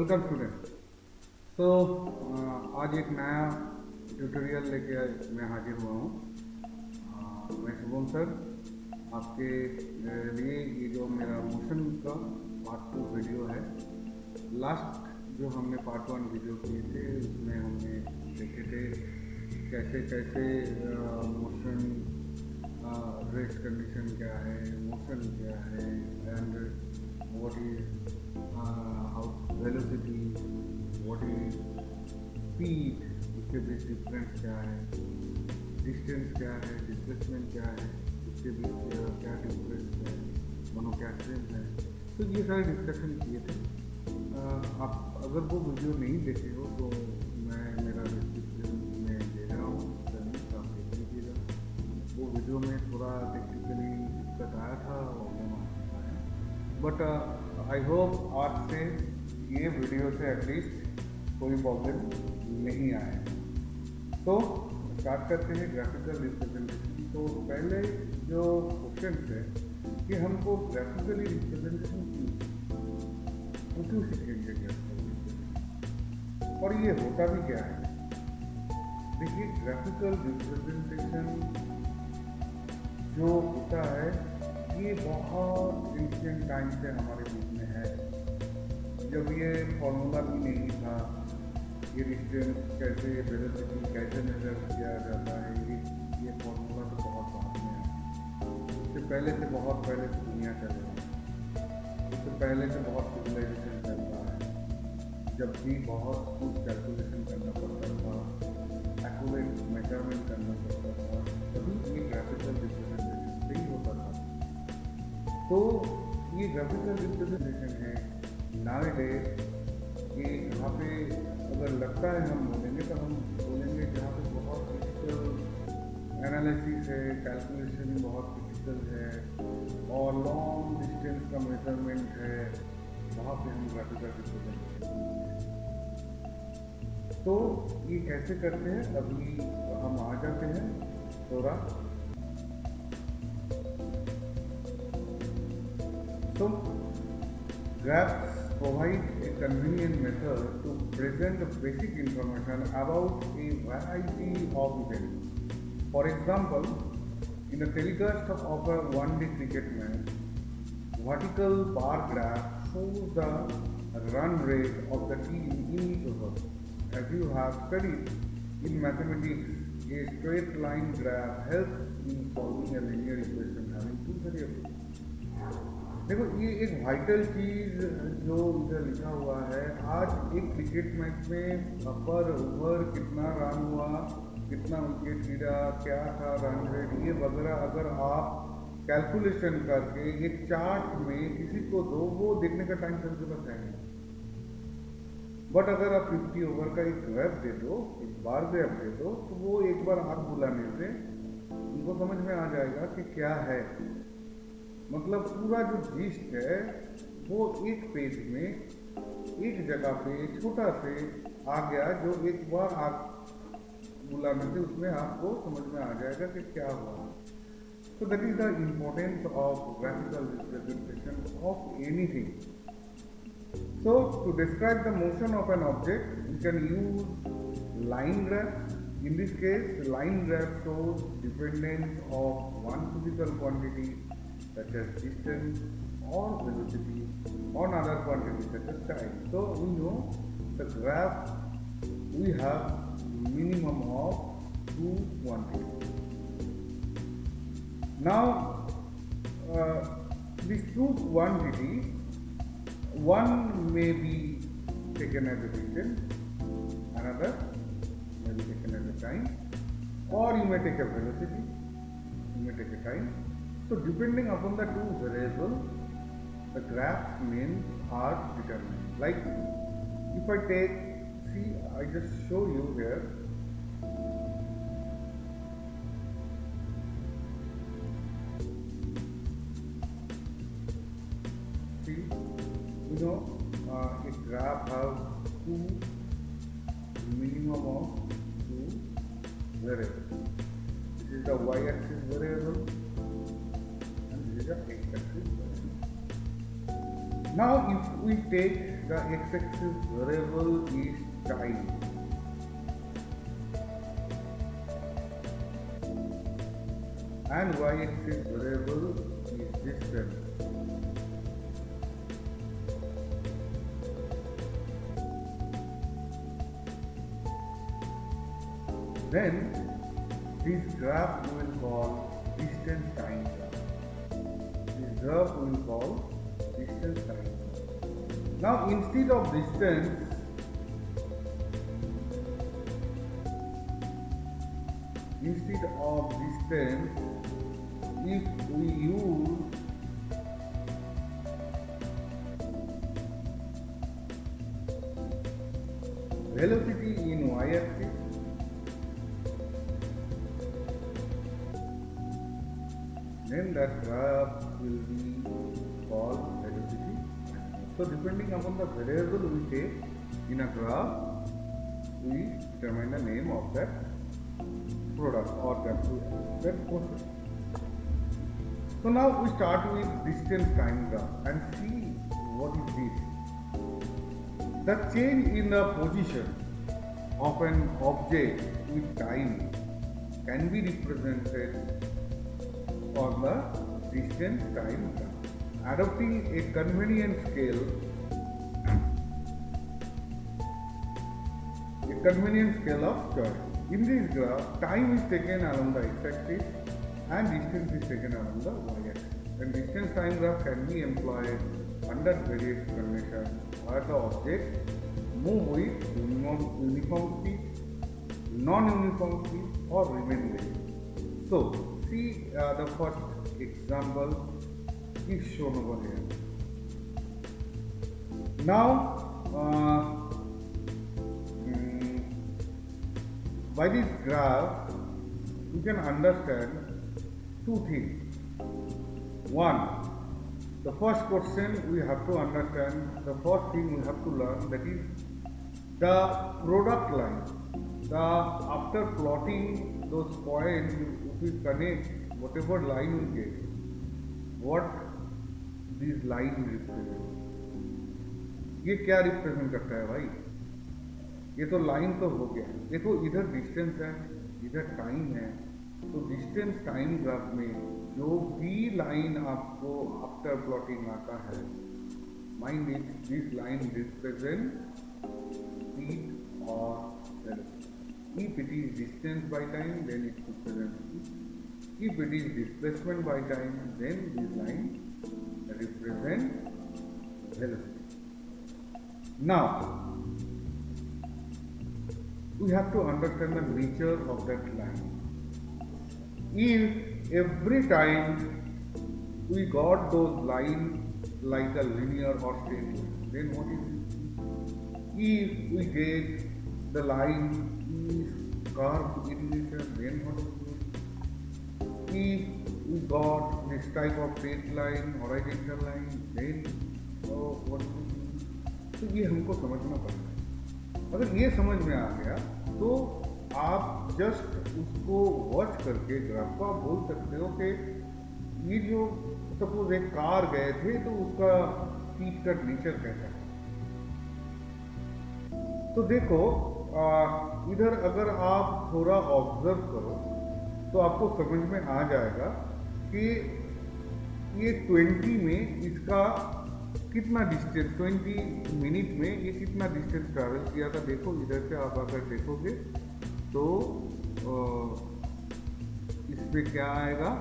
Welcome student. तो आज एक नया ट्यूटोरियल लेके मैं हाजिर हुआ हूँ। मैं शुभम सर आपके लिए ये जो मेरा मोशन का पार्ट 2 वीडियो है। लास्ट जो हमने पार्ट 1 वीडियो किए थे उसमें हमने देखे थे कैसे कैसे मोशन रेस्ट कंडीशन क्या है, मोशन क्या है, and what is how velocity, what is speed, उसके बीच डिफरेंस क्या है, डिस्टेंस क्या है, डिस्प्लेसमेंट क्या है, उसके बीच क्या डिफरेंस है, दोनों क्या स्ट्रेंथ है। तो ये सारे डिस्कशन किए थे। आप अगर वो वीडियो नहीं देखे हो तो मैं मेरा डिस्क्रिप्शन में दे रहा हूँ, लिंक आप देख लीजिएगा। वो वीडियो में थोड़ा टेक्निकली दिक्कत आया था और बट आई होप आज से ये वीडियो से एटलीस्ट कोई प्रॉब्लम नहीं आए। तो स्टार्ट करते हैं ग्राफिकल रिप्रेजेंटेशन। तो पहले जो क्वेश्चन है कि हमको ग्राफिकली रिप्रेजेंटेशन क्यों सीखेंगे ग्राफिकल रिप्रेजेंटेशन, और ये होता भी क्या है। देखिए, ग्राफिकल रिप्रेजेंटेशन जो होता है ये बहुत एंशिएंट टाइम से हमारे बीच में है। जब ये फॉर्मूला भी नहीं था, ये डिस्टेंस कैसे, वेलोसिटी कैसे मेजर किया जाता है, ये फॉर्मूला तो बहुत बाद में है। इससे पहले से बहुत पहले से दुनिया चल रही है, इससे पहले से बहुत सिविलाइजेशन चल रहा है। जब भी बहुत कुछ कैलकुलेशन करना पड़ता था, एक्यूरेट मेजरमेंट करना पड़ता था, तभी ये ग्राफिकल रिप्रेजेंटेशन से ही होता था। तो ये ग्राफिकल रिप्रेजेंटेशन है नाउअडेज। ये यहाँ पे अगर लगता है हम बोलेंगे तो हम बोलेंगे जहाँ पे बहुत क्रिटिकल एनालिसिस है, कैलकुलेशन बहुत क्रिटिकल है और लॉन्ग डिस्टेंस का मेजरमेंट है, वहाँ पे हम ग्राफिकल रिप्रेजेंटेशन। तो ये कैसे करते हैं, अभी हम आ जाते हैं थोड़ा। So, graphs provide a convenient method to present basic information about a variety of events. For example, in a telecast of a one-day cricket match, vertical bar graph shows the run rate of the team in each over. As you have studied in mathematics, a straight line graph helps in solving a linear equation having two variables. देखो, ये एक vital चीज़ जो इधर लिखा हुआ है, आज एक क्रिकेट मैच में अपर ओवर कितना रन हुआ, कितना विकेट गिरा, क्या था रन रेट, ये वगैरह अगर आप कैलकुलेशन करके एक चार्ट में किसी को दो, वो देखने का टाइम सबके पास है नहीं। बट अगर आप 50 ओवर का एक ग्राफ दे दो, एक बार ग्राफ दे दो, तो वो एक बार आँख बुलाने से उनको समझ में आ जाएगा कि क्या है। मतलब पूरा जो जिस्ट है वो एक पेज में एक जगह पे छोटा से आ गया, जो एक बार आप बुलाने से उसमें आपको समझ में आ जाएगा कि क्या हुआ। So that is the importance of graphical representation of anything. So to describe the motion of an object, we can use line graph. In this case, line graph shows dependence of one physical quantity such as distance or velocity on other quantities such as time. So we know the graph we have minimum of two quantities. Now these two quantities, one may be taken as a distance, another may be taken as a time, or you may take a velocity, you may take a time. So depending upon the two variables, the graph names are determined. Like if I take, see, I just show you here. See, you know, a graph has two minimum of two variables. This is the y-axis variable. Now if we take the x-axis variable is time and y-axis variable is distance. Then this graph we will call distance time graph. This graph we will call distance time graph. Now instead of distance, if we use velocity in y-axis, then that graph will be called velocity. So depending upon the variable we take in a graph, we determine the name of that product or that process. So now we start with distance time graph and see what is this. The change in the position of an object with time can be represented on the distance time graph. Adopting a convenient scale of choice. In this graph, time is taken along the x-axis and distance is taken along the y-axis. And distance time graph can be employed under various conditions where the object move with uniform speed, non-uniform speed or remain lazy. So see the first example is shown over here. Now by this graph you can understand two things. One, the first question we have to understand, the first thing we have to learn, that is the product line. After plotting those points, if we connect whatever line we get, what this line represent? ये क्या represent करता है भाई? ये तो line तो हो गया, देखो इधर डिस्टेंस है, इधर टाइम है, तो डिस्टेंस टाइम ग्राफ में जो भी लाइन आपको आफ्टर प्लॉटिंग आता है, mind it, this line represent speed और velocity. If it is distance by time, then it represents speed. If it is displacement by time, then this line represents velocity. Now, we have to understand the nature of that line. If every time we got those lines like a linear or straight line, then what is it? If we get the line is curved in nature, then what is it? If we got this type of straight line, horizontal line, then what is it? तो ये हमको समझना पड़ता है. अगर ये समझ में आ गया तो आप जस्ट उसको वॉच करके ग्राफ को आप बोल सकते हो कि ये जो सपोज एक कार गए थे तो उसका स्पीड का नेचर कैसा है. तो देखो इधर अगर आप थोड़ा ऑब्जर्व करो तो आपको समझ में आ जाएगा कि ये 20 में इसका कितना डिस्टेंस, 20 मिनट में ये कितना डिस्टेंस ट्रैवल किया था. देखो इधर से आप अगर देखोगे तो इस पे क्या आएगा,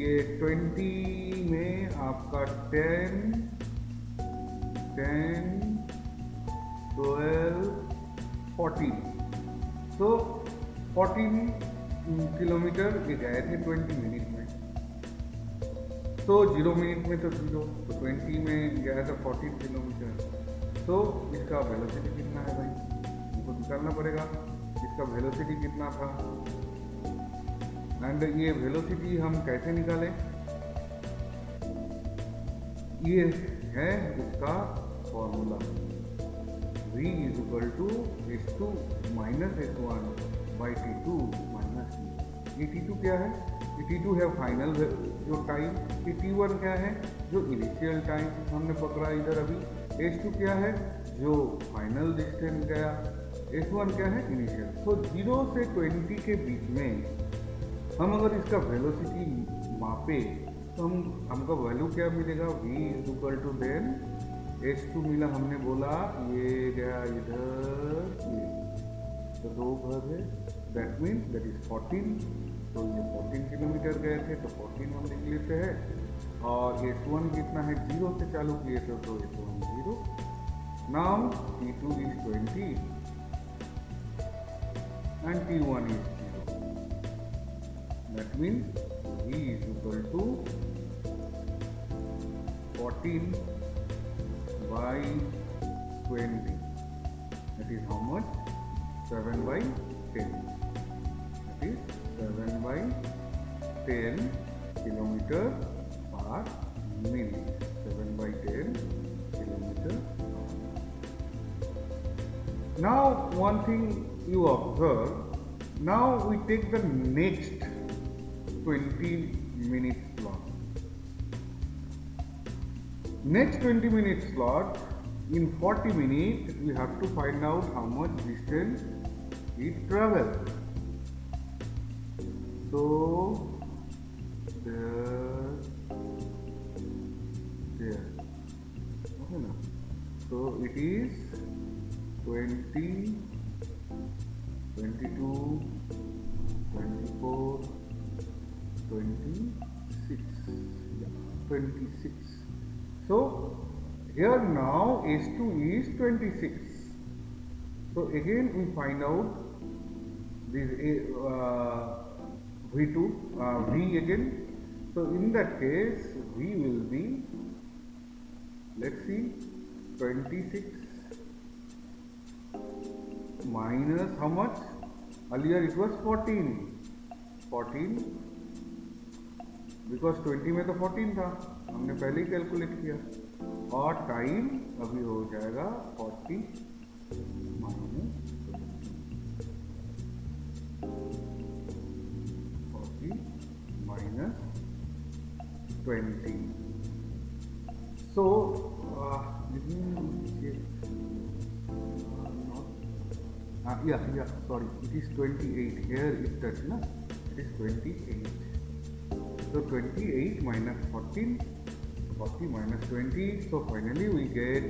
ये 20 में आपका 10, 12, 14, तो 14 किलोमीटर ये गए थे 20 मिनट में. तो 0 मिनट में तो 0, तो 20 में गया था 14 किलोमीटर. तो इसका वेलोसिटी कितना है भाई, हमको निकालना पड़ेगा इसका वेलोसिटी कितना था. एंड ये वेलोसिटी हम कैसे निकालें, ये है इसका formula, v is equal to h2 minus h1 by t2 minus t. ये t2 क्या है, ये t2 है फाइनल जो टाइम, ये t1 क्या है जो इनिशियल टाइम हमने पकड़ा इधर अभी, S2 क्या है, जो फाइनल डिस्टेंस गया, S1 क्या है, इनिशियल। तो 0 से 20 के बीच में हम अगर इसका वेलोसिटी मापे तो हमका वैल्यू क्या मिलेगा, v is equal to then S2 मिला, हमने बोला ये गया इधर, ये तो 2 घर है, दैट मीन्स दैट इज 14। तो ये 14 किलोमीटर गए थे, तो 14 हम लिख लेते हैं। और S1 कितना है, 0 से चालू किए थे, तो S1 0। Now T2 is 20 and T1 is 0. That means V is equal to 14 by 20. That is how much? 7 by 10. That is 7 by 10 kilometer per minute. 7 by 10 kilometer. Now one thing you observe, now we take the next 20 minute slot. Next 20 minute slot, in 40 minutes we have to find out how much distance it travels. So there, okay now. So it is 20, 22, 24, 26, yeah, 26. So here now S2 is 26. So again we find out this V2, V again. So in that case V will be, let's see, 26 minus how much? Earlier it was 14 because 20 में तो 14 था, हमने पहले ही calculate किया। और time अभी हो जाएगा 40 minus 20. So sorry, it is 28. Here it does not. It is 28. So 28 minus 14, 40 minus 20. So finally we get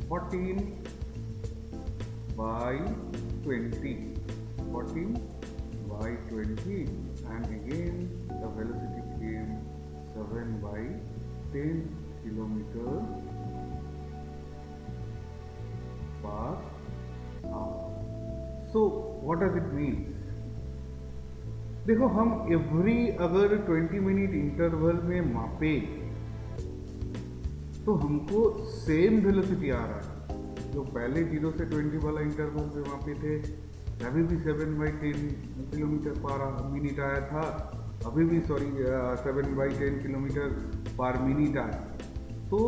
14 by 20. 14 by 20, and again the velocity came 7 by 10 kilometers per hour. So what does it mean? देखो, हम every अगर 20 minute interval में मापे तो हमको same velocity आ रहा है जो पहले 0 से 20 वाला इंटरवल में मापे थे, अभी भी 7 by 10 किलोमीटर पर मिनट आया था, अभी भी 7 by 10 किलोमीटर पर मिनट आया। तो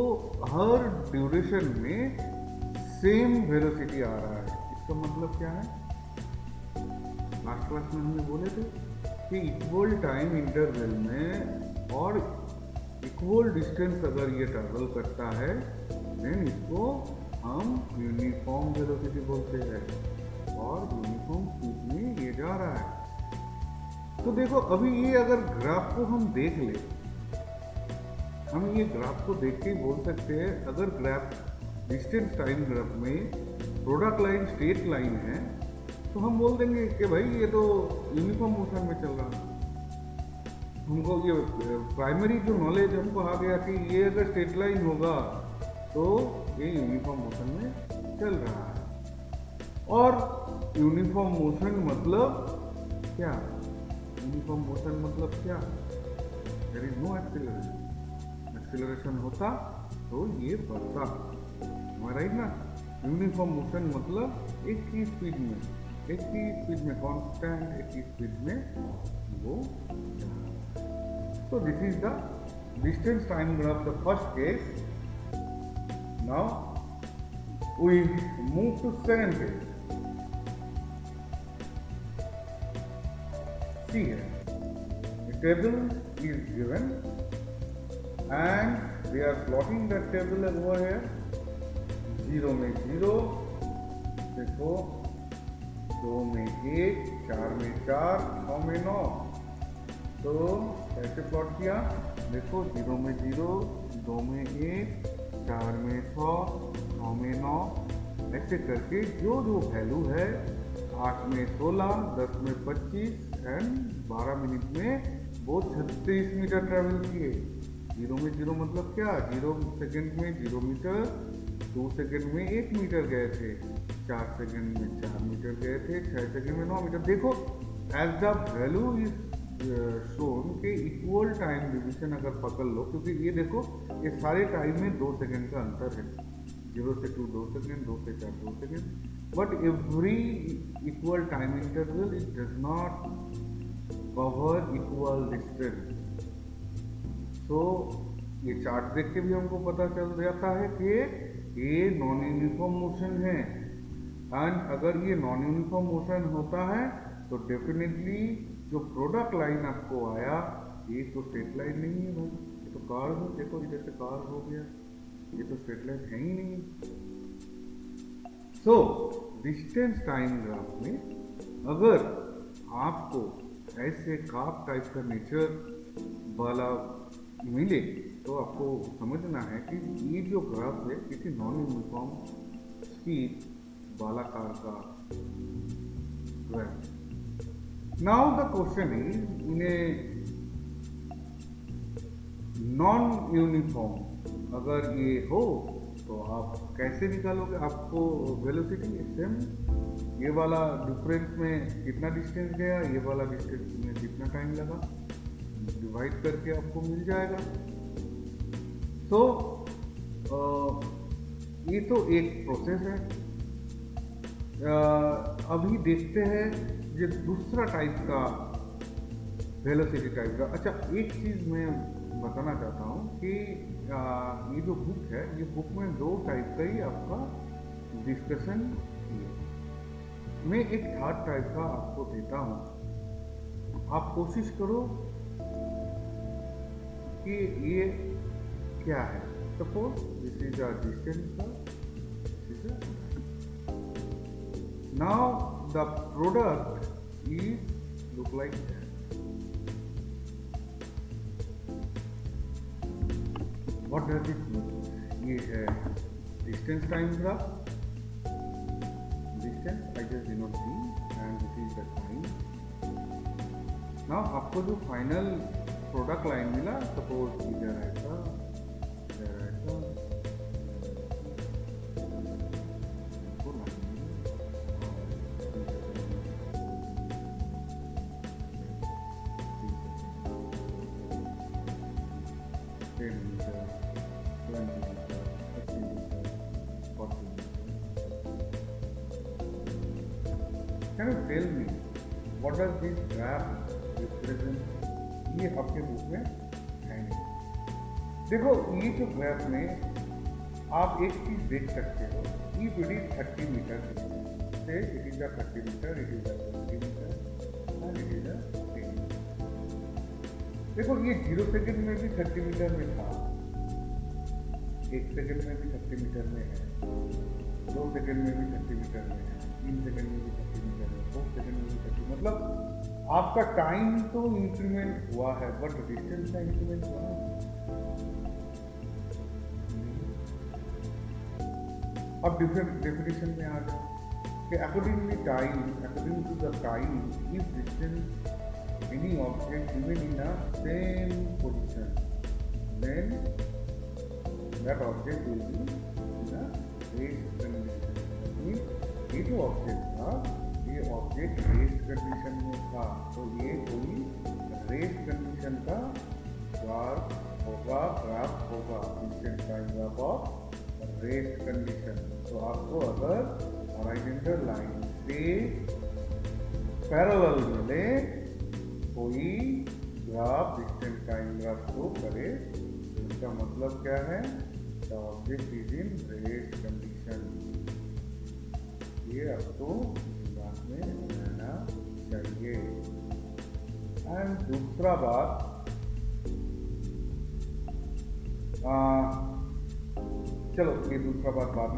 हर ड्यूरेशन में सेम वेलोसिटी आ रहा है। इसका मतलब क्या है, लास्ट क्लास में हमने बोले थे कि इक्वल टाइम इंटरवल में और इक्वल डिस्टेंस अगर ये ट्रैवल करता है देन इसको हम यूनिफॉर्म वेलोसिटी बोलते हैं और यूनिफॉर्म स्पीड में ये जा रहा है। तो देखो, अभी ये अगर ग्राफ को हम देख ले, हम ये ग्राफ को देख के बोल सकते हैं, अगर ग्राफ डिस्टेंस टाइम ग्राफ में प्रोडक्ट लाइन स्ट्रेट लाइन है तो हम बोल देंगे कि भाई ये तो यूनिफॉर्म मोशन में चल रहा है। हमको ये प्राइमरी जो नॉलेज हमको आ गया कि ये अगर स्ट्रेट लाइन होगा तो ये यूनिफॉर्म मोशन में चल रहा है। और यूनिफॉर्म मोशन मतलब क्या? यूनिफॉर्म मोशन मतलब क्या? There is no acceleration. Acceleration होता तो ये बढ़ता, राइट ना? यूनिफॉर्म मोशन मतलब एक ही स्पीड में कांस्टेंट एक ही स्पीड में वो। So this is the distance time graph, the first case. Now we move to second case. See here, the table is given and they are plotting the table over here. 0 में 0, देखो 2 में 1, 4 में 4, 6 में 9। तो कैसे plot किया, देखो 0 में 0, 2 में 1, 4 में 6, 9 में 9, ऐसे करके जो जो वैल्यू है 8 में 16, 10 में 25 एंड 12 मिनट में वो 36 मीटर ट्रेवल किए। 0 में 0 मतलब क्या, 0 सेकंड में 0 मीटर, 2 सेकंड में 1 मीटर गए थे, 4 सेकंड में 4 मीटर गए थे, 6 सेकंड में 9 मीटर। देखो as the value is shown के इक्वल टाइम डिवीजन अगर पकड़ लो, क्योंकि ये देखो ये सारे टाइम में 2 सेकंड का अंतर है, 0 से 2 2 सेकंड, 2 से 4 2 second, but every equal time interval it does not cover equal distance. So ये चार्ट देख के भी हमको पता चल जाता है कि ये नॉन यूनिफॉर्म मोशन है, एंड अगर ये नॉन यूनिफॉर्म मोशन होता है तो डेफिनेटली जो प्रोडक्ट लाइन आपको आया ये तो स्ट्रेट लाइन नहीं है भाई, ये तो कर्व है। देखो इधर से कर्व हो गया, ये तो स्ट्रेट लाइन है ही नहीं। सो डिस्टेंस टाइम ग्राफ में अगर आपको ऐसे कर्व टाइप का नेचर वाला मिले तो आपको समझना है कि ये जो ग्राफ है किसी नॉन यूनिफॉर्म स्पीड वाला कार का graph. Now the question is in a non uniform अगर ये हो तो आप कैसे निकालोगे, आपको वेलोसिटी सेम, ये वाला डिफरेंस में कितना डिस्टेंस गया, ये वाला डिस्टेंस में कितना टाइम लगा, डिवाइड करके आपको मिल जाएगा। तो ये तो एक प्रोसेस है। अभी देखते हैं ये दूसरा टाइप का वेलोसिटी टाइप का। अच्छा एक चीज़ मैं बताना चाहता हूँ कि ये जो बुक है, ये बुक में 2 टाइप का ही आपका डिस्कशन है। मैं एक थर्ड टाइप का आपको देता हूँ, आप कोशिश करो कि ये क्या है। Suppose this is a distance, now the product is look like that. What does it mean? ये है distance time graph, distance I just did not see, and this is the time. Now आपको जो final product line मिला, suppose इधर ऐसा, इधर ऐसा, Can you tell me what does this graph represent? ये आपके बुक में है नहीं। देखो ये जो ग्राफ में आप एक चीज देख सकते हो, ये विड्थ 30 मीटर से it is 30 metre, it is 20 metre and it is 10 metre. देखो ये 0 सेकंड में भी 30 मीटर में था, 1 सेकंड में भी 30 मीटर में है, 2 सेकंड में भी 30 मीटर में है, 3 सेकंड में भी 30 मीटर में, 4 सेकंड में भी 30, मतलब आपका टाइम तो इंक्रीमेंट हुआ है बट डिस्टेंस का इंक्रीमेंट हुआ है। अब डिफरेंट डेफिनेशन में आ जाओ कि according to the time if distance any object given in a same position, then that object will be in a rest condition. Means ये जो ऑब्जेक्ट था, ये ऑब्जेक्ट रेस्ट कंडीशन में था, तो ये कोई रेस्ट कंडीशन का ग्राफ होगा distance time graph of rest condition. तो आपको अगर हॉरिजॉन्टल लाइन से पैरेलल मिले कोई ग्राफ डिस्टेंस टाइम ग्राफ को करे, तो इसका मतलब क्या है, the object is in rest condition. ये आपको दिमाग में रहना चाहिए। एंड दूसरा बात, चलो ये दूसरा बात बाद में